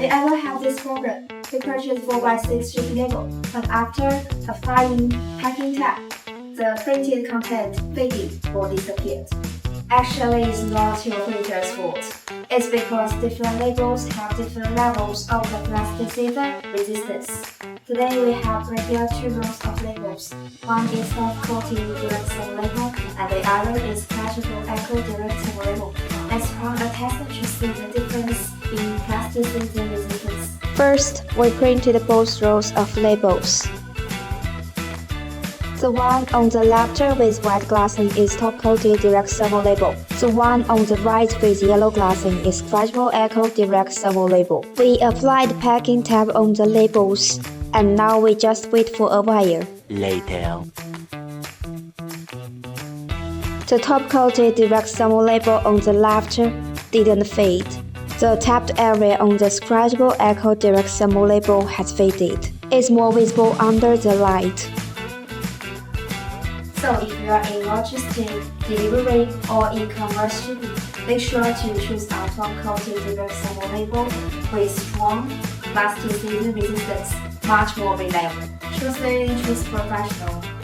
you ever have this problem? You purchase 4x6 shipping label, but after applying packing tape, the printed content faded or disappeared. Actually, it's not your printer's fault. It's because different labels have different levels of the plasticizer resistance. Today we have prepared two rows of labels. One is soft-coating direct summer label, and the other is flexible eco direct summer label. Let's run a test to see the difference in plasticizer resistance. First, we printed both rows of labels. The one on the left with white glassing is top-coated direct servo label. The one on the right with yellow glassing is flexible eco direct servo label. We applied packing tape on the labels, and now we just wait for a while. Later. The top-coated direct servo label on the left didn't fade. The tapped area on the scratchable eco direct servo label has faded. It's more visible under the light. So if you are in logistics, delivery, or e-commerce shipping, make sure to choose our top-coated direct servo label with strong plasticizer resistance, much more reliable. Choose professional.